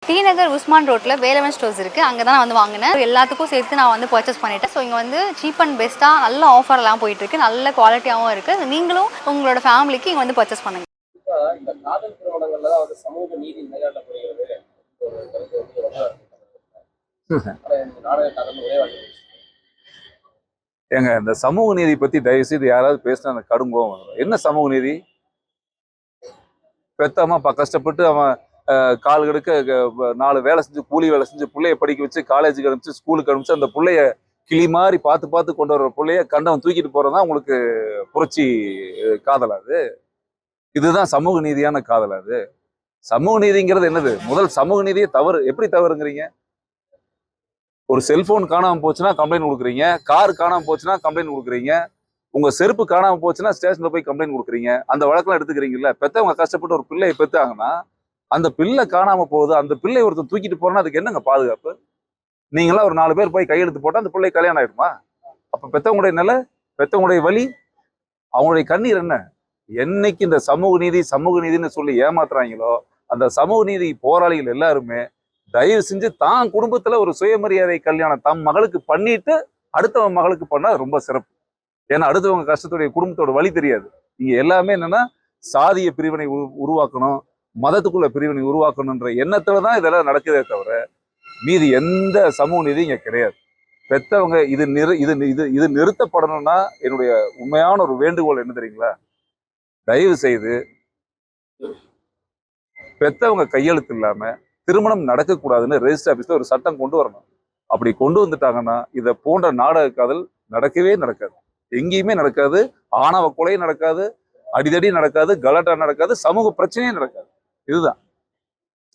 D நகர் உஸ்மான் ரோட்ல Velavan stores இருக்கு. அங்கே தான் நான் வந்து வாங்கினேன். எல்லாத்துக்கும் சேர்த்து நான் வந்து பர்ச்சேஸ் பண்ணிட்டேன். ஸோ இங்கே வந்து சீப் அண்ட் பெஸ்ட்டாக நல்ல ஆஃபர்லாம் போயிட்டு இருக்கு, நல்ல குவாலிட்டியாகவும் இருக்கு. நீங்களும் உங்களோட ஃபேமிலிக்கு இங்கே வந்து பர்ச்சேஸ் பண்ணுங்க. இந்த காதல் திருமணங்கள்ல தான் வந்து சமூக நீதி நிலைநாட்டப்படுகிறது. ஏங்க இந்த சமூக நீதி பத்தி தயவு செய்து யாராவது பேசினா அந்த கடுங்கோம் வரும். என்ன சமூக நீதி? பெத்தம்மா கஷ்டப்பட்டு அவன் கால் கெடுக்க 4 வேலை செஞ்சு கூலி வேலை செஞ்சு பிள்ளைய படிக்க வச்சு காலேஜுக்கு அனுப்பிச்சு ஸ்கூலுக்கு அனுப்பிச்சு அந்த பிள்ளைய கிளி மாதிரி பார்த்து கொண்டு வர்ற பிள்ளைய கண்டவன் தூக்கிட்டு போறதுதான் உங்களுக்கு புரட்சி காதலாது? இதுதான் சமூக நீதியான காதலாது? சமூக நீதிங்கிறது என்னது? முதல் சமூக நீதியே தவறு. எப்படி தவறுங்கிறீங்க? ஒரு செல்போன் காணாம போச்சுன்னா கம்ப்ளைண்ட் கொடுக்குறீங்க, கார் காணாம போச்சுன்னா கம்ப்ளைண்ட் கொடுக்குறீங்க, உங்க செருப்பு காணாம போச்சுன்னா ஸ்டேஷன்ல போய் கம்ப்ளைண்ட் கொடுக்குறீங்க. அந்த வழக்கெல்லாம் எடுத்துக்கிறீங்கல்ல. பெத்தவங்க கஷ்டப்பட்டு ஒரு பிள்ளையை பெத்தாங்கன்னா அந்த பிள்ளை காணாம போகுது, அந்த பிள்ளை ஒருத்தர் தூக்கிட்டு போறோன்னா அதுக்கு என்னங்க பாதுகாப்பு? நீங்களாம் ஒரு 4 பேர் போய் கையெழுத்து போட்டா அந்த பிள்ளை கல்யாணம் ஆயிடுமா? அப்ப பெத்தவங்களுடைய நிலை, பெத்தவங்களுடைய வலி, அவங்களுடைய கண்ணீர் என்ன? என்னைக்கு இந்த சமூக நீதின்னு சொல்லி ஏமாத்துறாங்களோ அந்த சமூக நீதி போராளிகள் எல்லாருமே தயவு செஞ்சு தான் குடும்பத்துல ஒரு சுயமரியாதை கல்யாணம் தம் மகளுக்கு பண்ணிட்டு அடுத்தவங்க மகளுக்கு பண்ணா ரொம்ப சிறப்பு. ஏன்னா அடுத்தவங்க கஷ்டத்துடைய குடும்பத்தோட வழி தெரியாது. இங்க எல்லாமே என்னன்னா சாதிய பிரிவினை உருவாக்கணும், மதத்துக்குள்ள பிரிவினை உருவாக்கணும்ன்ற எண்ணத்துலதான் இதெல்லாம் நடக்குதே தவிர மீதி எந்த சமூக நீதி இங்க கிடையாது. பெத்தவங்க இது நிறுத்தப்படணும்னா என்னுடைய உண்மையான ஒரு வேண்டுகோள் என்ன தெரியுங்களா? தயவு செய்து பெத்தவங்க கையெழுத்து இல்லாம திருமணம் நடக்கக்கூடாதுன்னு ரெஜிஸ்டர் ஆபீஸ்ல ஒரு சட்டம் கொண்டு வரணும். அப்படி கொண்டு வந்துட்டாங்கன்னா இதை போன்ற நாடக காதல் நடக்கவே நடக்காது, எங்கேயுமே நடக்காது. ஆணவ கொலையும் நடக்காது, அடிதடி நடக்காது, கலாட்டா நடக்காது, சமூக பிரச்சனையும் நடக்காது. இதுதான்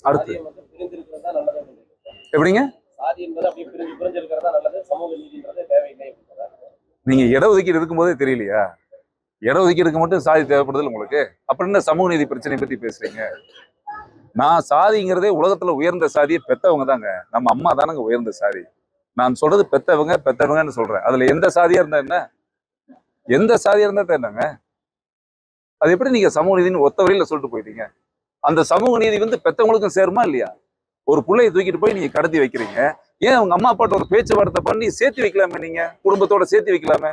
அடுத்து. எப்படிங்க? நீங்க இடஒதுக்கீடு இருக்கும்போதே தெரியலையா? இடஒதுக்கீடுக்கு மட்டும் சாதி தேவைப்படுது உங்களுக்கு. அப்புறம் என்ன சமூக நீதி பிரச்சனை பத்தி பேசுறீங்க? நான் சாதிங்கிறதே உலகத்துல உயர்ந்த சாதியை பெத்தவங்க தாங்க. நம்ம அம்மா தானங்க உயர்ந்த சாதி. நான் சொல்றது பெத்தவங்கன்னு சொல்றேன். அதுல எந்த சாதியா இருந்தா என்ன, எந்த சாதியா இருந்தா என்னங்க? அது எப்படி நீங்க சமூக நீதினு ஒத்த வழியில சொல்லிட்டு போயிட்டீங்க? அந்த சமூக நீதி வந்து பெத்தவங்களுக்கும் சேருமா இல்லையா? ஒரு பிள்ளையை தூக்கிட்டு போய் நீங்க கடத்தி வைக்கிறீங்க, ஏன் அவங்க அம்மா அப்பாட்ட ஒரு பேச்சுவார்த்தை பண்ணி சேர்த்து வைக்கலாமே? நீங்க குடும்பத்தோட சேர்த்து வைக்கலாமே?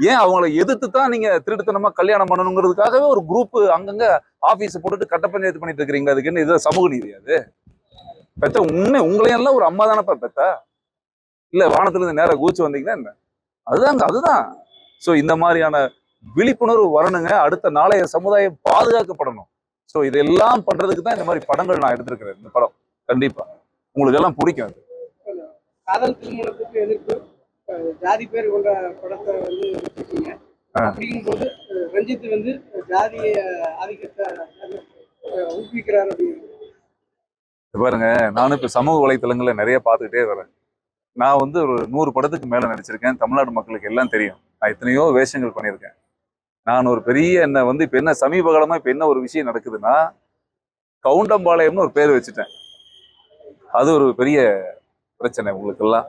ஏன் அவங்கள எதிர்த்து தான் நீங்க திருட்டுத்தனமா கல்யாணம் பண்ணணுங்கிறதுக்காகவே ஒரு குரூப் அங்கங்க ஆபீஸ் போட்டுட்டு கட்ட பஞ்சாயத்து பண்ணிட்டு இருக்கிறீங்க? அதுக்கு என்ன இது சமூக நீதி? அது பெத்த உங்களையெல்லாம் ஒரு அம்மா தானப்பா பெத்தா? இல்ல வானத்துல இருந்து நேரம் கூச்சு வந்தீங்கன்னா என்ன? அதுதான். சோ இந்த மாதிரியான விழிப்புணர்வு வரணுங்க. அடுத்த நாளைய சமுதாயம் பாதுகாக்கப்படணும். சோ இதெல்லாம் பண்றதுக்கு தான் இந்த மாதிரி படங்கள் நான் எடுத்திருக்கிறேன். இந்த படம் கண்டிப்பா உங்களுக்கு எல்லாம் பிடிக்கும். அது காதல் திருமணத்துக்கு எதிர்ப்பு ஜாதி பேர் கொண்ட படத்தை வந்து வச்சுக்கீங்க. அப்படிங்கும்போது ரஞ்சித் வந்து ஜாதிய ஆதிக்கத்தை ஊக்குவிக்கிறார் அப்படின்னு பாருங்க. நானும் இப்ப சமூக வலைத்தளங்கள்ல நிறைய பார்த்துக்கிட்டே வரேன். நான் வந்து ஒரு 100 படத்துக்கு மேல நடிச்சிருக்கேன். தமிழ்நாடு மக்களுக்கு எல்லாம் தெரியும். நான் எத்தனையோ வேஷங்கள் பண்ணியிருக்கேன். நான் ஒரு பெரிய என்ன வந்து இப்ப என்ன சமீப காலமா இப்ப என்ன ஒரு விஷயம் நடக்குதுன்னா கவுண்டம்பாளையம்னு ஒரு பேர் வச்சுட்டேன். அது ஒரு பெரிய பிரச்சனை உங்களுக்கு எல்லாம்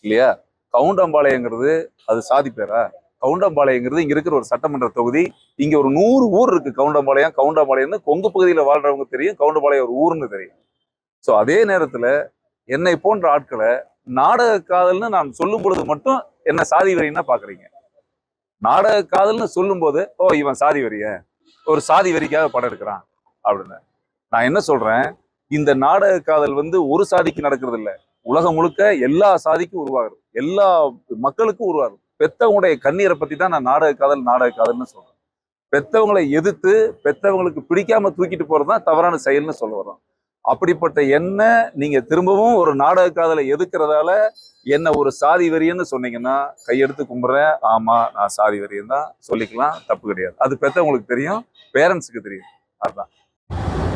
இல்லையா? கவுண்டம்பாளையங்கிறது அது சாதி பேரா? கவுண்டம்பாளையங்கிறது இங்க இருக்கிற ஒரு சட்டமன்ற தொகுதி. இங்க ஒரு 100 ஊர் இருக்கு. கவுண்டம்பாளையம்னு கொங்கு பகுதியில வாழ்றவங்க தெரியும், கவுண்டம்பாளையம் ஒரு ஊர்னு தெரியும். சோ அதே நேரத்துல என்னை போன்ற ஆட்களை நாடக காதல்னு நான் சொல்லும் பொழுது மட்டும் என்ன சாதி வரின்னா பாக்குறீங்க. நாடக காதல்னு சொல்லும் போது ஓ இவன் சாதி வரிய, ஒரு சாதி வரிக்காக படம் எடுக்கிறான் அப்படின்னு. நான் என்ன சொல்றேன், இந்த நாடக காதல் வந்து ஒரு சாதிக்கு நடக்கிறது இல்லை, உலகம் முழுக்க எல்லா சாதிக்கும் உருவாகுது, எல்லா மக்களுக்கும் உருவாகுது. பெத்தவங்களுடைய கண்ணீரை பத்தி தான் நான் நாடக காதல்னு சொல்றேன். பெத்தவங்களை எதிர்த்து பெத்தவங்களுக்கு பிடிக்காம தூக்கிட்டு போறதுதான் தவறான செயல்னு சொல்ல வரோம். அப்படிப்பட்ட என்ன நீங்க திரும்பவும் ஒரு நாடக காதலை எதிர்க்கிறதால என்ன ஒரு சாதி வரியன்னு சொன்னீங்கன்னா கையெடுத்து கும்பிட்றேன். ஆமா நான் சாதி வரியன் தான் சொல்லிக்கலாம், தப்பு கிடையாது. அது பெத்தவங்களுக்கு தெரியும், பேரண்ட்ஸுக்கு தெரியும். அதுதான்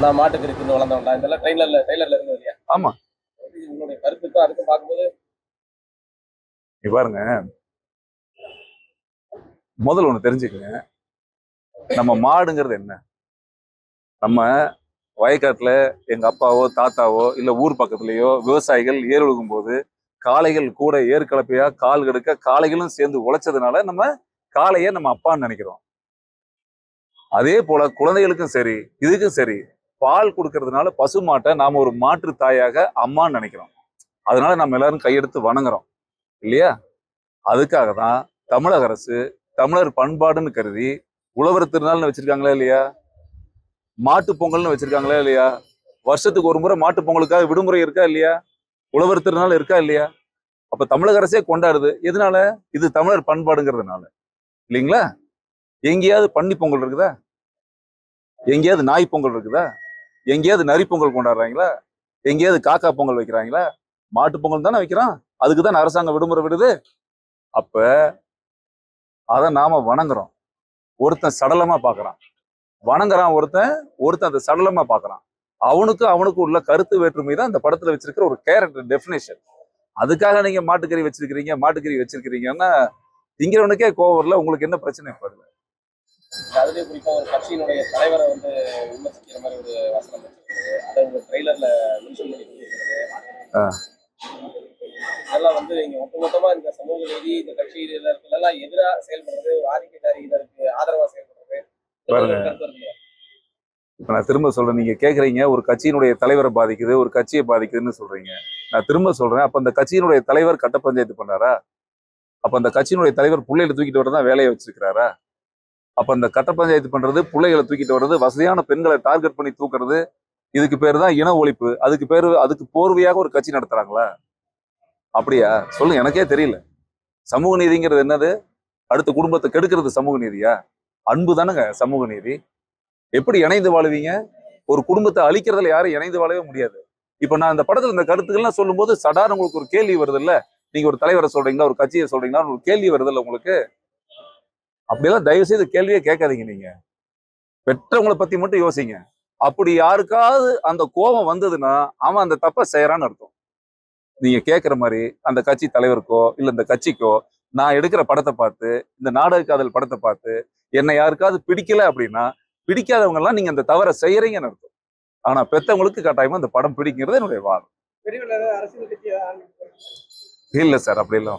நான் மாட்டுக்கு இருக்குன்னு வளர்ந்தவன்டா இதெல்லாம் ட்ரெய்லர்ல இருந்தது இல்லையா? ஆமா. உங்களுடைய கருத்துக்கும் அதுக்கும் பார்க்கும்போது பாருங்க, முதல்ல ஒண்ணு தெரிஞ்சுக்கங்க. நம்ம மாடுங்கிறது என்ன? நம்ம வயக்காட்டுல எங்க அப்பாவோ தாத்தாவோ இல்ல ஊர் பக்கத்துலயோ விவசாயிகள் ஏர் உழுகும் போது காளைகள் கூட ஏர் கலப்பையா கால் கெடுக்க காளைகளும் சேர்ந்து உழைச்சதுனால நம்ம காளைய நம்ம அப்பான்னு நினைக்கிறோம். அதே போல குழந்தைகளுக்கும் சரி இதுக்கும் சரி பால் கொடுக்கறதுனால பசுமாட்டை நாம ஒரு மாற்று தாயாக அம்மான்னு நினைக்கிறோம். அதனால நம்ம எல்லாரும் கையெடுத்து வணங்குறோம் இல்லையா? அதுக்காக தான் தமிழக அரசு தமிழர் பண்பாடுன்னு கருதி உழவர் திருநாள்னு வச்சிருக்காங்களா இல்லையா? மாட்டு பொங்கல்னு வச்சிருக்காங்களா இல்லையா? வருஷத்துக்கு ஒரு முறை மாட்டு பொங்கலுக்காக விடுமுறை இருக்கா இல்லையா? உழவர் திருநாள் இருக்கா இல்லையா? அப்ப தமிழக அரசே கொண்டாடுது. எதனால? இது தமிழர் பண்பாடுங்கிறதுனால இல்லைங்களா? எங்கேயாவது பன்னி பொங்கல் இருக்குதா? எங்கேயாவது நாய் பொங்கல் இருக்குதா? எங்கேயாவது நரி பொங்கல் கொண்டாடுறாங்களா? எங்கேயாவது காக்கா பொங்கல் வைக்கிறாங்களா? மாட்டு பொங்கல் தானே வைக்கிறான். அதுக்குதான் அரசாங்கம் விடுமுறை விடுது. அப்ப அதை நாம வணங்குறோம். ஒருத்தன் சடலமா பாக்குறான், வணங்குறான். ஒருத்தன் அதை சடலமா பாக்குறான். அவனுக்கு உள்ள கருத்து வேற்றுமை தான் இந்த படத்துல வச்சிருக்கிற ஒரு கேரக்டர் டெஃபினேஷன். அதுக்காக நீங்க மாட்டுக்கறி வச்சிருக்கிறீங்கன்னா திங்கிறவனுக்கே கோவம் வரல. உங்களுக்கு என்ன பிரச்சனை பாருங்க. அதுலேயே குறிப்பா ஒரு கட்சியினுடைய தலைவரை வந்து விமர்சிக்கிற மாதிரி ஒரு வசனம் வச்சிருக்கிறது, அதை உங்க ட்ரெய்லர்ல மென்ஷன் பண்ணி கொடுத்துருக்கிறது. இதெல்லாம் வந்து நீங்க ஒட்டுமொத்தமா இந்த சமூக நீதி இந்த கட்சியினருக்கெல்லாம் எதிராக செயல்படுறது, ஒரு ஆதிக்கத்தாரியினருக்கு ஆதரவா செயல்படுறது பாருங்க. இப்ப நான் திரும்ப சொல்றேன், நீங்க கேக்குறீங்க ஒரு கட்சியினுடைய தலைவரை பாதிக்குது, ஒரு கட்சியை பாதிக்குதுன்னு சொல்றீங்க. நான் திரும்ப சொல்றேன், அப்ப அந்த கட்சியினுடைய தலைவர் கட்ட பஞ்சாயத்து பண்ணாரா? அப்ப அந்த கட்சியினுடைய தலைவர் பிள்ளைகளை தூக்கிட்டு வரதான் வேலையை வச்சிருக்கிறாரா? அப்ப அந்த கட்ட பஞ்சாயத்து பண்றது, பிள்ளைகளை தூக்கிட்டு வர்றது, வசதியான பெண்களை டார்கெட் பண்ணி தூக்குறது, இதுக்கு பேரு தான் இன ஒழிப்பு. அதுக்கு போர்வையாக ஒரு கட்சி நடத்துறாங்களா? அப்படியா? சொல்லுங்க, எனக்கே தெரியல. சமூக நீதிங்கிறது என்னது? அடுத்த குடும்பத்தை கெடுக்கிறது சமூக நீதியா? அன்பு தானுங்க சமூக நீதி. எப்படி இணைந்து வாழுவீங்க? ஒரு குடும்பத்தை அழிக்கிறதுல யாரும் இணைந்து வாழவே முடியாது. இப்ப நான் இந்த படத்துல இந்த கருத்துக்கள்லாம் சொல்லும் போது சடார் உங்களுக்கு ஒரு கேள்வி வருது இல்ல? நீங்க ஒரு தலைவரை சொல்றீங்களா, ஒரு கட்சியை சொல்றீங்களா, ஒரு கேள்வி வருது இல்ல உங்களுக்கு? அப்படியெல்லாம் தயவு செய்து கேள்வியே கேட்காதீங்க. நீங்க பெற்றவங்களை பத்தி மட்டும் யோசிங்க. அப்படி யாருக்காவது அந்த கோபம் வந்ததுன்னா அவன் அந்த தப்பை செய்யறான்னு அர்த்தம். நீங்க கேட்கிற மாதிரி அந்த கட்சி தலைவருக்கோ இல்ல இந்த கட்சிக்கோ நான் எடுக்கிற படத்தை பார்த்து, இந்த நாடக காதல் படத்தை பார்த்து என்னை யாருக்காவது பிடிக்கல அப்படின்னா, பிடிக்காதவங்க எல்லாம் நீங்க அந்த தவறை செய்யறீங்கன்னு அர்த்தம். ஆனா பெத்தவங்களுக்கு கட்டாயமா அந்த படம் பிடிக்கிறது என்னுடைய வாதம். அரசியல் கட்சி இல்ல சார், அப்படி இல்லை.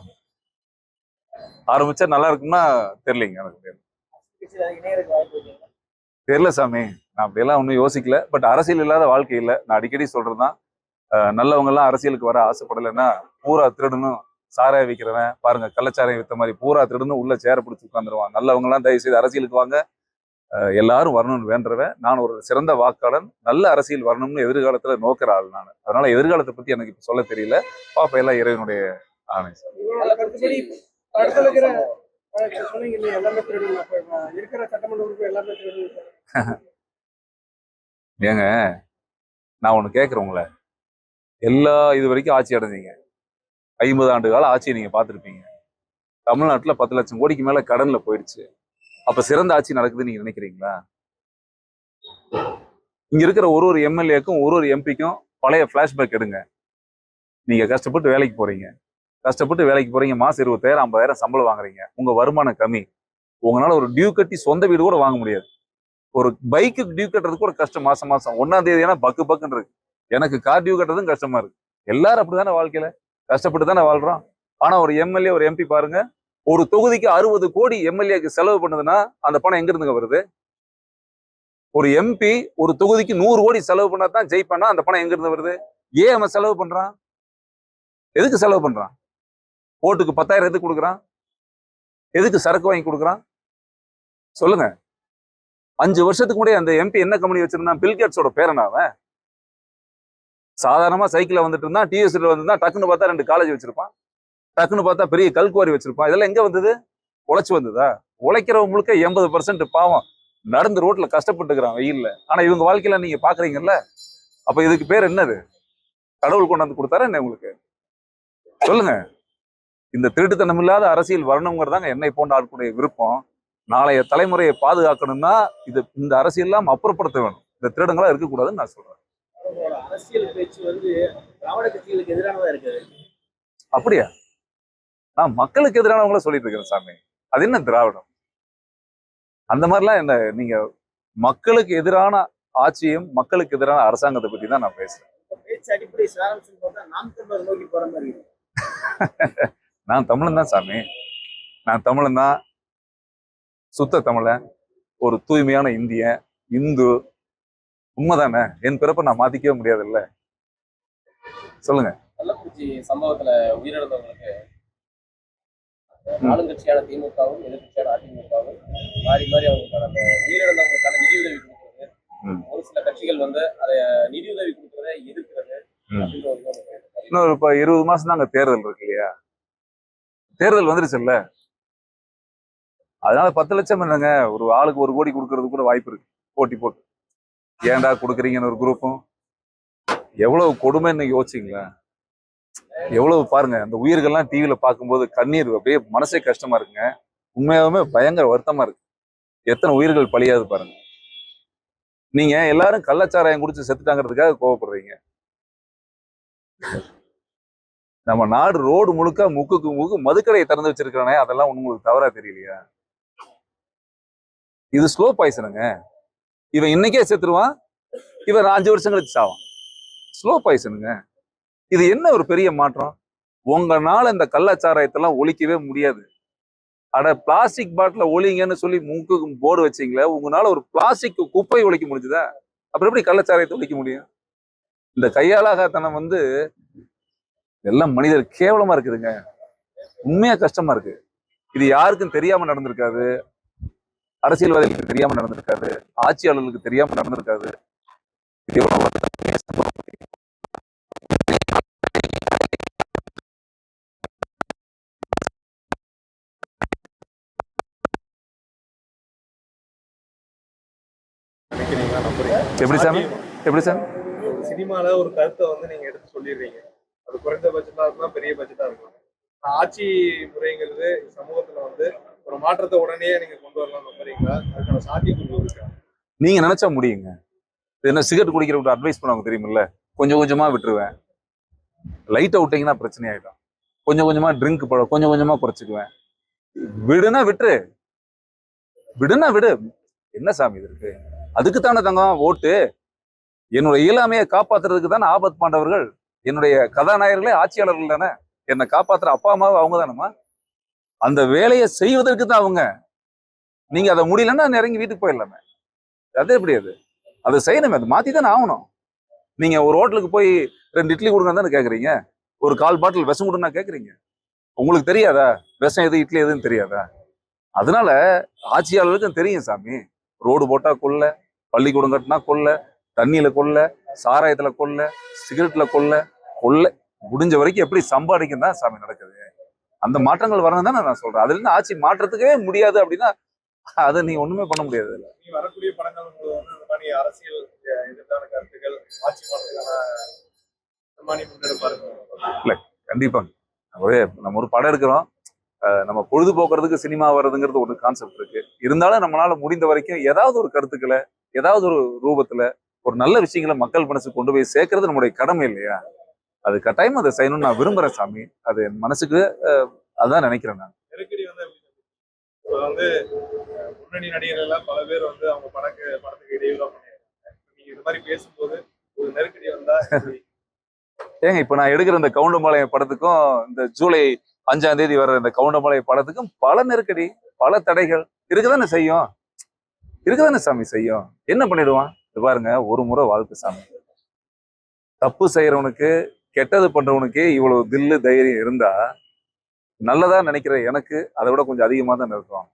ஆரம்பிச்சா நல்லா இருக்கும்னா தெரியலீங்க, எனக்கு தெரியல சாமி. நான் அப்படியெல்லாம் ஒன்றும் யோசிக்கல. பட் அரசியல் இல்லாத வாழ்க்கை இல்லை. நான் அடிக்கடி சொல்றதுதான், நல்லவங்க எல்லாம் அரசியலுக்கு வர ஆசைப்படலைன்னா பூரா திருடணும். சாராய விற்கிறவன் பாருங்க, கள்ளச்சாராயம் வித்த மாதிரி பூரா திருடணும், உள்ள சேர பிடிச்சி உட்காந்துருவான். நல்லவங்க எல்லாம் தயவு செய்து அரசியலுக்கு வாங்க, எல்லாரும் வரணும்னு வேண்டுறவன். நான் ஒரு சிறந்த வாக்காளன், நல்ல அரசியல் வரணும்னு எதிர்காலத்துல நோக்கிற ஆள் நான். அதனால எதிர்காலத்தை பத்தி எனக்கு இப்ப சொல்ல தெரியல. பாப்பா எல்லாம் இறைவனுடைய ஆணை சார். ஏங்க, நான் ஒண்ணு கேட்கிறேன் உங்களை. இது வரைக்கும் ஆட்சி அடைஞ்சீங்க. 50 ஆண்டு கால ஆட்சியை நீங்க பார்த்துருப்பீங்க. தமிழ்நாட்டுல 10 லட்சம் கோடிக்கு மேல கடன்ல போயிடுச்சு. அப்ப சிறந்த ஆட்சி நடக்குதுன்னு நீங்க நினைக்கிறீங்களா? இங்க இருக்கிற ஒரு எம்எல்ஏக்கும் ஒரு எம்பிக்கும் பழைய பிளாஷ்பேக் எடுங்க. நீங்க கஷ்டப்பட்டு வேலைக்கு போறீங்க, மாசம் 20,000 50,000 சம்பளம் வாங்குறீங்க. உங்க வருமானம் கம்மி. உங்களால ஒரு டியூ கட்டி சொந்த வீடு கூட வாங்க முடியாது. ஒரு பைக்கு டியூ கட்டுறது கூட கஷ்டம். மாசம் 1ஆம் தேதி பக்குன்னு இருக்கு. எனக்கு கார் டியூ கட்டுறதும் கஷ்டமா இருக்கு. எல்லாரும் அப்படித்தானே வாழ்க்கையில கஷ்டப்பட்டு தானே வாழ்றோம். ஆனா ஒரு எம்எல்ஏ ஒரு எம்பி பாருங்க, ஒரு தொகுதிக்கு 60 கோடி எம்எல்ஏக்கு செலவு பண்ணுதுன்னா அந்த பணம் எங்க இருந்துங்க வருது? ஒரு எம்பி ஒரு தொகுதிக்கு 100 கோடி செலவு பண்ணா தான் ஜெயிப்பானா, அந்த பணம் எங்க இருந்து வருது? ஏன் அவன் செலவு பண்றான்? எதுக்கு செலவு பண்றான்? ஓட்டுக்கு 10,000 எதுக்கு கொடுக்குறான்? எதுக்கு சரக்கு வாங்கி கொடுக்குறான்? சொல்லுங்க. 5 வருஷத்துக்கு முன்னாடி அந்த எம்பி என்ன கம்பெனி வச்சிருந்தான்? பில்கேட்ஸோட பேரன் அவன். சாதாரணமா சைக்கிள்ல வந்துட்டு இருந்தான், டிஎஸ்ல வந்துருந்தான். டக்குன்னு பார்த்தா 2 காலேஜ் வச்சிருப்பான், டக்குன்னு பார்த்தா பெரிய கல்குவாரி வச்சிருப்பான். இதெல்லாம் எங்க வந்தது? உழைச்சு வந்ததா? உழைக்கிறவங்க முழுக்க 80% பாவம் நடந்து ரோட்ல கஷ்டப்பட்டுக்கிறான் வெயில்ல. ஆனா இவங்க வாழ்க்கையில நீங்க பாக்குறீங்கல்ல. அப்ப இதுக்கு பேர் என்னது? கடவுள் கொண்டாந்து கொடுத்தாரா என்ன உங்களுக்கு? சொல்லுங்க. இந்த திருட்டுத்தனம் இல்லாத அரசியல் வரணுங்கிறதாங்க என்னை போன்ற ஆட்களுடைய விருப்பம். நாளைய தலைமுறையை பாதுகாக்கணும்னா இந்த அரசியல் எல்லாம் அப்புறப்படுத்த வேணும். இந்த திருடங்களா இருக்கக்கூடாதுன்னு நான் சொல்றேன். அரசியல் பேச்சு வந்து திராவிட கட்சிகளுக்கு எதிரானதா இருக்குது. அப்படியா? நான் மக்களுக்கு எதிரானவங்கள சொல்லிட்டு இருக்கிறேன் சாமி. அது என்ன திராவிடம்? அந்த மாதிரிலாம் என்ன? நீங்க மக்களுக்கு எதிரான ஆட்சியும் மக்களுக்கு எதிரான அரசாங்கத்தை பத்தி தான் நான் பேசுறேன். பேச்சு அடிப்படை சாராம்சம் பார்த்தா நாம் தமிழர் நோக்கி போற மாதிரி. நான் தமிழன் தான் சாமி. நான் தமிழன் தான், சுத்த தமிழன், ஒரு தூய்மையான இந்தியன், இந்து. உண்மைதானே? என் பிறப்பை நான் மாத்திக்கவே முடியாதுல்ல. சொல்லுங்க. கள்ளக்குறிச்சி சம்பவத்துல உயிரிழந்தவங்களுக்கு ஆளுங்கட்சியான திமுகவும் எதிர்கட்சியான அதிமுகவும் மாறி மாறி அவங்களுக்கான அந்த உயிரிழந்தவங்களுக்கான நிதியுதவி கொடுக்குறது, ஒரு சில கட்சிகள் வந்து அதை நிதியுதவி கொடுக்கறத எதிர்க்கிறது அப்படின்ற ஒரு இது. இன்னொரு இப்ப 20 மாசம் தான் அங்க தேர்தல் இருக்கு இல்லையா? தேர்தல் வந்துருச்சுல்ல. அதனால 10 லட்சம் என்னங்க, ஒரு ஆளுக்கு 1 கோடி கொடுக்கறது கூட வாய்ப்பு இருக்கு. போட்டி போட்டு ஏன்டா கொடுக்குறீங்கன்னு ஒரு குரூப்பும். எவ்வளவு கொடுமைன்னு யோசிச்சிங்களா? எவ்வளவு பாருங்க, அந்த உயிர்கள்லாம் டிவியில பார்க்கும்போது கண்ணீர் அப்படியே மனசே கஷ்டமா இருக்குங்க. உண்மையாலுமே பயங்கர வருத்தமா இருக்கு. எத்தனை உயிர்கள் பலியாது பாருங்க. நீங்க எல்லாரும் கள்ளச்சாராயம் குடிச்சு செத்துட்டாங்கிறதுக்காக கோவப்படுறீங்க. நம்ம நாடு ரோடு முழுக்க முக்குக்கு முக்கு மதுக்கடையை திறந்து வச்சிருக்கானே, அதெல்லாம் உங்களுக்கு தவறா தெரியலையா? இது ஸ்லோ பாய்சனுங்க. இவன் இன்னைக்கே செத்துருவான், இவன் 5 வருஷம் கழிச்சு சாவான். ஸ்லோ பாய்சனுங்க. இது என்ன ஒரு பெரிய மாற்றம்? உங்களால இந்த கள்ளச்சாராயத்தெல்லாம் ஒழிக்கவே முடியாது. அட பிளாஸ்டிக் பாட்டில ஒழிங்கன்னு சொல்லி மூக்குக்கு போர்டு வச்சிங்களே, உங்களால ஒரு பிளாஸ்டிக் குப்பை ஒழிக்க முடிஞ்சுதா? அப்புறம் எப்படி கள்ளச்சாராயத்தை ஒழிக்க முடியும்? இந்த கையாளாகத்தனம் வந்து எல்லாம் மனிதர் கேவலமா இருக்குதுங்க. உண்மையா கஷ்டமா இருக்கு. இது யாருக்கும் தெரியாம நடந்திருக்காது, அரசியல்வாதிகளுக்கு தெரியாம நடந்திருக்காது, ஆட்சியாளர்களுக்கு தெரியாம நடந்திருக்காது. இது எவ்வளவு வருத்தமான சம்பவம். நினைக்கிறீங்களா, நம்புறீங்க? எப்படி சாமி? எப்படி சாமி? சினிமால ஒரு கருத்தை வந்து நீங்க எடுத்து சொல்லிடுறீங்க. அது குறைந்த பட்ஜெட்டா இருந்தா பெரிய பட்ஜெட்டா இருக்கும். ஆட்சி முறைங்கிறது சமூகத்துல வந்து ஒரு மாற்றத்தை உடனே நீங்க கொண்டு வரலாம் நம்புறீங்களா? அதுக்கான சாத்தியக்கூறு இருக்கா? நீங்க நினைச்சா முடியுங்க. என்ன சிகரெட் குடிக்கிறவங்க அட்வைஸ் பண்ணுவாங்க தெரியுமில்ல, கொஞ்சம் கொஞ்சமா விட்டுருவேன். லைட்டை விட்டீங்கன்னா பிரச்சனை ஆயிடும். கொஞ்சம் கொஞ்சமா ட்ரிங்க் கொஞ்சம் கொஞ்சமா குறைச்சிக்குவேன். விடுனா விட்டுரு, விடுனா விடு. என்ன சாமி இது இருக்கு? அதுக்குத்தானே தங்கம் ஓட்டு. என்னுடைய இயலாமையை காப்பாத்துறதுக்கு தானே ஆபத் பாண்டவர்கள். என்னுடைய கதாநாயகர்களே ஆட்சியாளர்கள் தானே. என்னை காப்பாத்துற அப்பா அம்மாவும் அவங்க தானேம்மா. அந்த வேலையை செய்வதற்கு தான் அவங்க. நீங்க அதை முடியலன்னா இறங்கி வீட்டுக்கு போயிடலாமே. அது எப்படி? அதை செய்யணுமே, அதை மாத்தி தானே ஆகணும். நீங்க ஒரு ஹோட்டலுக்கு போய் 2 இட்லி கொடுங்க தானே கேக்குறீங்க, ஒரு 1/4 பாட்டில் விஷம் கொடுன்னா கேக்குறீங்க. உங்களுக்கு தெரியாதா விஷம் எது இட்லி எதுன்னு தெரியாதா? அதனால ஆட்சியாளர்களுக்கும் தெரியும் சாமி. ரோடு போட்டா கொல்ல, பள்ளிக்கூடம் கட்டினா கொல்ல, தண்ணியில கொல்ல, சாராயத்துல கொல்ல, சிகரெட்ல கொல்ல, கொல்ல முடிஞ்ச வரைக்கும் எப்படி சம்பாதிக்கும் தான் சாமி நடக்குது. அந்த மாற்றங்கள் வரணும் தானே நான் சொல்றேன். அதுல இருந்து ஆட்சி மாற்றத்துக்கே முடியாது அப்படின்னா அதை நீ ஒண்ணுமே பண்ண முடியாது. நீ வரக்கூடிய படங்கள் வந்து இந்த மாதிரி அரசியல் எதிர்த்தான கருத்துக்கள், ஆட்சி மாற்றத்துக்கான முன்னெடுப்பா இருக்கும். இல்ல, கண்டிப்பா நம்ம ஒரு படம் எடுக்கிறோம், நம்ம பொழுதுபோக்குறதுக்கு சினிமா வர்றதுங்கிறது ஒரு கான்செப்ட் இருக்கு. இருந்தாலும் நம்மளால முடிந்த வரைக்கும் ஏதாவது ஒரு கருத்துக்களை, ஏதாவது ஒரு ரூபத்துல ஒரு நல்ல விஷயங்களை மக்கள் மனசுக்கு கொண்டு போய் சேர்க்கறது நம்முடைய கடமை இல்லையா? அது கட்டாயமா அதை செய்யணும்னு நான் விரும்புறேன் சாமி. அது என் மனசுக்கு அதான் நினைக்கிறேன் நான். நெருக்கடி வந்து வந்து முன்னணி நடிகர்கள் எல்லாம் பல பேர் வந்து அவங்க படத்துக்கு இடையூறா பண்ணிருக்காங்க. நீங்க இது மாதிரி பேசும்போது ஒரு நெருக்கடி வந்தா ஏங்க, இப்ப நான் எடுக்கிற இந்த கவுண்டம்பாளையம் படத்துக்கும் இந்த ஜூலை 5ஆம் தேதி வர்ற இந்த கவுண்டம்பாளையம் படத்துக்கும் பல நெருக்கடி, பல தடைகள் இருக்குதானே செய்யும். இருக்குதானே சாமி செய்யும். என்ன பண்ணிடுவான்? இது பாருங்க, ஒரு முறை வாழ்க்கை சாமி. தப்பு செய்யறவனுக்கு, கெட்டது பண்றவனுக்கு இவ்வளவு தில்லு தைரியம் இருந்தா, நல்லதா நினைக்கிற எனக்கு அதை விட கொஞ்சம் அதிகமா தான் இருக்கும்.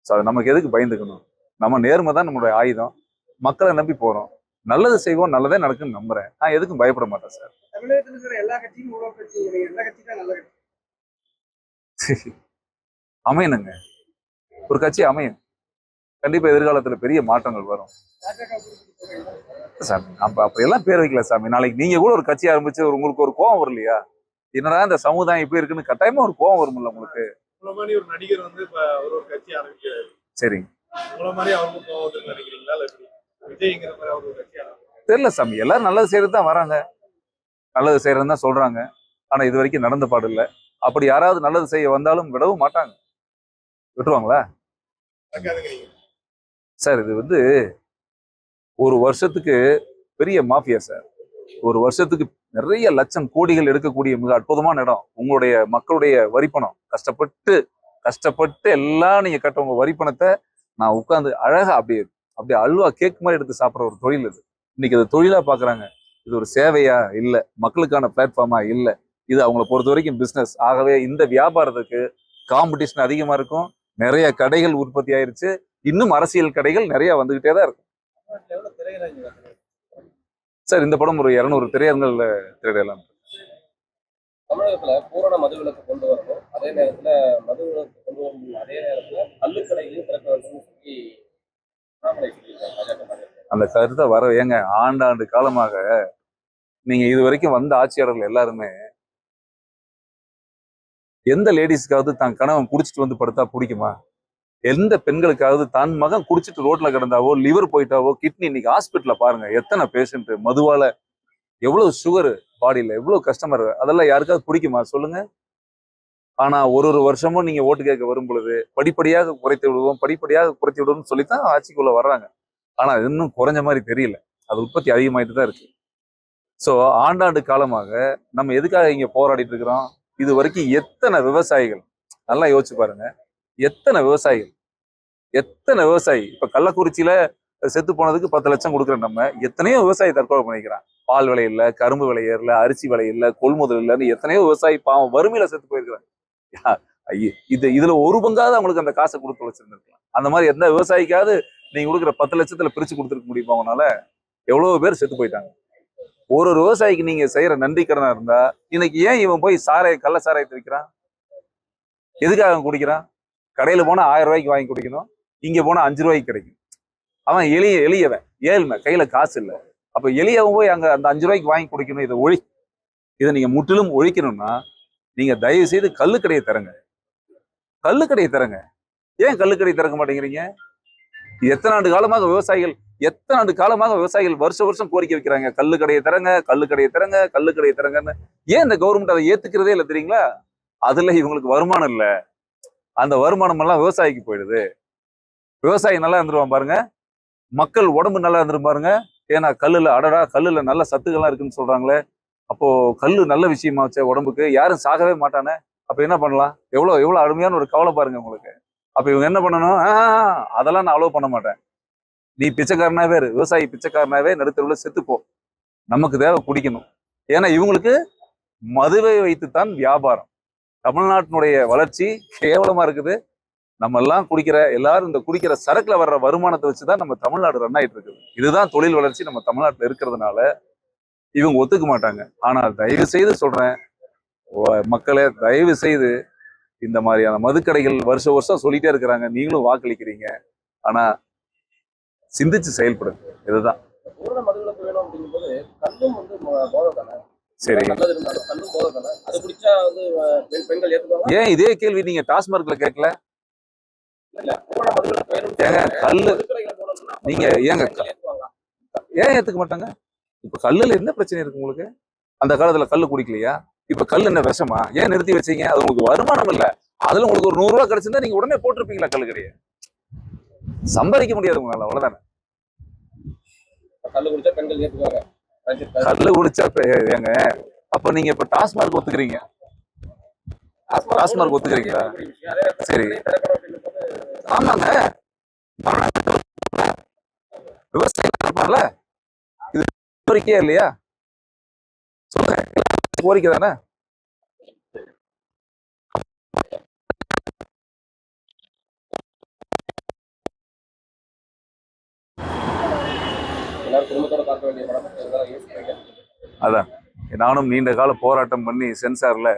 ஸோ அது நமக்கு எதுக்கு பயந்துக்கணும்? நம்ம நேர்மை தான் நம்மளுடைய ஆயுதம். மக்களை நம்பி போறோம், நல்லது செய்வோம், நல்லதே நடக்குன்னு நம்புறேன். நான் எதுக்கும் பயப்பட மாட்டேன் சார். தமிழகத்தில் இருக்கிற எல்லா கட்சியும் உழவு கட்சி, எல்லா கட்சி தான் நல்ல கட்சி. அமையணுங்க, ஒரு கட்சி அமையும். கண்டிப்பா எதிர்காலத்துல பெரிய மாற்றங்கள் வரும் சாமி. அப்படியெல்லாம் பேர் வைக்கல சாமி. நாளைக்கு நீங்க கூட ஒரு கட்சி ஆரம்பிச்சு உங்களுக்கு ஒரு கோவம் வரும் இல்லையா? என்னடா இந்த சமுதாயம் இப்படி இருக்குன்னு கட்டாயமா ஒரு கோவம் வரும்ல உங்களுக்கு. உங்களை மாதிரி ஒரு நடிகர் வந்து இப்ப ஒரு கட்சி ஆரம்பிக்கிறாரு. சரிங்க. உங்களை மாதிரி அவருக்கு கோவம் வருதுன்னு நினைக்கிறீங்களா? இல்ல விஜய்ங்கிற மாதிரி அவர் ஒரு கட்சி ஆரம்பிக்கிறாரு. தெரியல சாமி. எல்லாரும் நல்லது செய்யறது தான் வராங்க, நல்லது செய்யறது தான் சொல்றாங்க. ஆனா இது வரைக்கும் நடந்த பாடு இல்லை. அப்படி யாராவது நல்லது செய்ய வந்தாலும் விடவும் மாட்டாங்க. விட்டுருவாங்களா சார்? இது வந்து ஒரு வருஷத்துக்கு பெரிய மாஃபியா சார். ஒரு வருஷத்துக்கு நிறைய லட்சம் கோடிகள் எடுக்கக்கூடிய மிக அற்புதமான இடம். உங்களுடைய மக்களுடைய வரிப்பணம், கஷ்டப்பட்டு எல்லாம் நீங்க கட்ட உங்க வரிப்பணத்தை நான் உட்காந்து அழகா அப்படியே அல்வா கேக் மாதிரி எடுத்து சாப்பிட்ற ஒரு தொழில் இது. இன்னைக்கு அது தொழிலா பாக்குறாங்க. இது ஒரு சேவையா இல்ல, மக்களுக்கான பிளாட்ஃபார்மா இல்ல, இது அவங்கள பொறுத்த வரைக்கும் பிசினஸ். ஆகவே இந்த வியாபாரத்துக்கு காம்படிஷன் அதிகமா இருக்கும். நிறைய கடைகள் உற்பத்தி ஆயிருச்சு. இன்னும் அரசியல் கடைகள் நிறைய வந்துகிட்டே தான் இருக்கும். எவ்வளவு திரையரங்கு சார் இந்த படம் ஒரு 200 திரையரங்குகள்ல திரையிடலாம். தமிழகத்துல பூரண மதுவிலக்கு கொண்டு வரணும், அதே நேரத்துல மதுவிலக்கு கொண்டு வரணும், அதே நேரத்துல கள்ளுக்கடைகளையும் திறக்க வேண்டும்னு சொல்லி அண்ணாமலை சொல்லியிருக்காங்க, பாஜக தலைவர். அந்த கருத்தை வர ஏங்க ஆண்டாண்டு காலமாக நீங்க இது வரைக்கும் வந்த ஆட்சியாளர்கள் எல்லாருமே எந்த லேடிஸ்க்காவது தான் கணவன் குடிச்சிட்டு வந்து படுத்தா பிடிக்குமா? எந்த பெண்களுக்காவது தன் மகன் குடிச்சிட்டு ரோட்ல கிடந்தாவோ, லிவர் போயிட்டாவோ, கிட்னி, இன்னைக்கு ஹாஸ்பிட்டல்ல பாருங்க எத்தனை பேஷண்ட் மதுவால எவ்வளவு சுகர் பாடியில எவ்வளவு கஸ்டமர், அதெல்லாம் யாருக்காவது பிடிக்குமா சொல்லுங்க? ஆனா ஒரு ஒரு வருஷமும் நீங்க ஓட்டு கேட்க வரும் பொழுது படிப்படியாக குறைத்து விடுவோம், படிப்படியாக குறைத்து விடுவோம்னு சொல்லித்தான் ஆட்சிக்குள்ள வர்றாங்க. ஆனா இன்னும் குறைஞ்ச மாதிரி தெரியல, அது உற்பத்தி அதிகமாயிட்டு தான் இருக்கு. ஸோ ஆண்டாண்டு காலமாக நம்ம எதுக்காக இங்க போராடிட்டு இருக்கிறோம்? இது வரைக்கும் எத்தனை விவசாயிகள், நல்லா யோசிச்சு பாருங்க, எத்தனை விவசாயிகள், எத்தனை விவசாயி இப்ப கள்ளக்குறிச்சியில செத்து போனதுக்கு 10 லட்சம் கொடுக்குறோம். நம்ம எத்தனையோ விவசாயி தற்கொலை பண்ணிக்கிறான். பால் விலை இல்லை, கரும்பு விலை ஏறல, அரிசி விலை இல்லை, கொள்முதல் இல்லைன்னு எத்தனையோ விவசாயி பாவம் வறுமையில செத்து போயிருக்கிறாங்க. இதுல ஒரு பங்காவது அவங்களுக்கு அந்த காசை கொடுத்து வச்சிருந்துருக்கலாம். அந்த மாதிரி எந்த விவசாயிக்காவது நீங்க கொடுக்குற 10 லட்சத்துல பிரிச்சு கொடுத்துருக்க முடியுமா அவனால? எவ்வளவு பேர் செத்து போயிட்டாங்க. ஒரு விவசாயிக்கு நீங்க செய்யற நன்றி கடனா இருந்தா இன்னைக்கு ஏன் இவன் போய் கள்ள சாராயத்தை விற்கிறான்? எதுக்காக அவன் குடிக்கிறான்? கடையில போனா 1000 ரூபாய்க்கு வாங்கி குடிக்கணும், இங்க போனா 5 ரூபாய்க்கு கிடைக்கும். அவன் எளியவன், ஏழ்மை, கையில காசு இல்லை. அப்ப எளியவன் போய் அங்க அந்த 5 ரூபாய்க்கு வாங்கி குடிக்கணும். இதை நீங்க முற்றிலும் ஒழிக்கணும்னா நீங்க தயவு செய்து கள்ளுக்கடையை தரங்க, கள்ளுக்கடையை தரங்க. ஏன் கள்ளுக்கடை திறக்க மாட்டேங்கிறீங்க? எத்தனை ஆண்டு காலமாக விவசாயிகள் வருஷம் கோரிக்கை வைக்கிறாங்க, கள்ளுக்கடையை தரங்க, கள்ளுக்கடையை தரங்க, கள்ளுக்கடையை தரங்கன்னு. ஏன் இந்த கவர்மெண்ட் அதை ஏத்துக்கிறதே இல்லை தெரியுங்களா? அதுல இவங்களுக்கு வருமானம் இல்லை. அந்த வருமானம் எல்லாம் விவசாயிக்கு போயிடுது. விவசாயி நல்லா இருந்துருவான் பாருங்க, மக்கள் உடம்பு நல்லா இருந்துரும் பாருங்க. ஏன்னா கல்லுல நல்ல சத்துக்கள்லாம் இருக்குன்னு சொல்றாங்களே, அப்போ கல்லு நல்ல விஷயமாச்சே உடம்புக்கு, யாரும் சாகவே மாட்டானே. அப்ப என்ன பண்ணலாம்? எவ்வளவு அருமையான ஒரு கவலை பாருங்க உங்களுக்கு. அப்ப இவங்க என்ன பண்ணணும்? அதெல்லாம் நான் அலோவ் பண்ண மாட்டேன். நீ பிச்சைக்காரனாவே இரு, விவசாயி பிச்சைக்காரனாவே நடுத்தருவுல செத்துப்போ, நமக்கு தேவை குடிக்கணும். ஏன்னா இவங்களுக்கு மதுவை வைத்துத்தான் வியாபாரம். தமிழ்நாட்டினுடைய வளர்ச்சி கேவலமா இருக்குது. நம்ம எல்லாம் எல்லாரும் இந்த குடிக்கிற சரக்குல வர்ற வருமானத்தை வச்சுதான் நம்ம தமிழ்நாடு ரன் ஆயிட்டு இருக்குது. இதுதான் தொழில் வளர்ச்சி நம்ம தமிழ்நாட்டில் இருக்கிறதுனால இவங்க ஒத்துக்க மாட்டாங்க. ஆனால் தயவு செய்து சொல்றேன், மக்களே, தயவு செய்து இந்த மாதிரியான மதுக்கடைகள் வருஷம் சொல்லிட்டே இருக்கிறாங்க, நீங்களும் வாக்களிக்கிறீங்க, ஆனா சிந்திச்சு செயல்படுங்க. இதுதான். பூரண மதுவிலக்கு வேணும் அப்படிங்கும்போது கல்லும் வந்து போதை தானே? சரி, நல்லது இருந்தாலும் கல்லும் போதை தானே? அது குடிச்சா வந்து பெண்கள் ஏத்துக்குவாங்க. ஏன் இதே கேள்வி நீங்க டாஸ்மார்க்ல கேட்கல? பூரண மதுவிலக்கு வேணும். ஏங்க கல்லு நீங்க ஏங்க ஏன் ஏத்துக்க மாட்டாங்க? இப்ப கல்லுல என்ன பிரச்சனை இருக்கு உங்களுக்கு? அந்த காலத்துல கல்லு குடிக்கலையா? இப்ப கல் என்ன விஷமா? ஏன் நிறுத்தி வச்சீங்க? அது உங்களுக்கு வருமானம் இல்ல. அதுல உங்களுக்கு ஒரு 100 ரூபாய் கிடைச்சிருந்தா நீங்க உடனே போட்டிருப்பீங்களா? கல்லு கடையை சம்பாதிக்க முடியாது உங்களால, அவ்வளவுதானே. கல்லு குடிச்சா பெண்கள் ஏத்துக்குவாங்க. கல்லு குடிச்சா ஏங்க, அப்ப நீங்க இப்ப டாஸ்மார்க் ஒத்துக்கிறீங்க? டாஸ்மார்க் ஒத்துக்கிறீங்களா? சரி, ஆமாங்க, விவசாயம் இருப்பாங்கல்ல, இது கோரிக்கையா இல்லையா? சொல்லுங்க, கோரிக்கை தானே. அதான் நானும் நீண்ட கால போராட்டம் பண்ணி சென்சார்ல,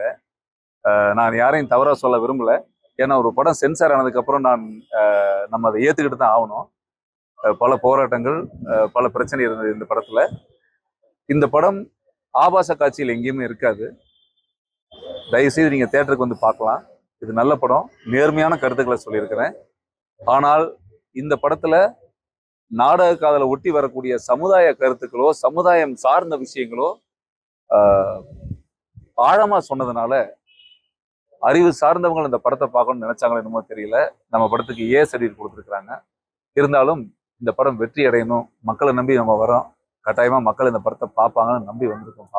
நான் யாரையும் தவறா சொல்ல விரும்பல. ஏன்னா ஒரு படம் சென்சார் ஆனதுக்கு அப்புறம் நம்ம அதை ஏத்துக்கிட்டு தான் ஆகணும். பல போராட்டங்கள், பல பிரச்சனை இருந்தது இந்த படத்துல. இந்த படம் ஆபாச காட்சியில் எங்கேயுமே இருக்காது. தயவுசெய்து நீங்க தேட்டருக்கு வந்து பார்க்கலாம். இது நல்ல படம், நேர்மையான கருத்துக்களை சொல்லியிருக்கிறேன். ஆனால் இந்த படத்துல நாடக காதலை ஒட்டி வரக்கூடிய சமுதாய கருத்துக்களோ, சமுதாயம் சார்ந்த விஷயங்களோ ஆழமா சொன்னதுனால அறிவு சார்ந்தவங்க இந்த படத்தை பார்க்கணும்னு நினைச்சாங்களோ என்னமோ தெரியல. நம்ம படத்துக்கு சர்டிஃபிகேட் கொடுத்துருக்குறாங்க. இருந்தாலும் இந்த படம் வெற்றி அடையணும், மக்களை நம்பி நம்ம வரோம். கட்டாயமா மக்கள் இந்த படத்தை பார்ப்பாங்கன்னு நம்பி வந்திருக்கோம்.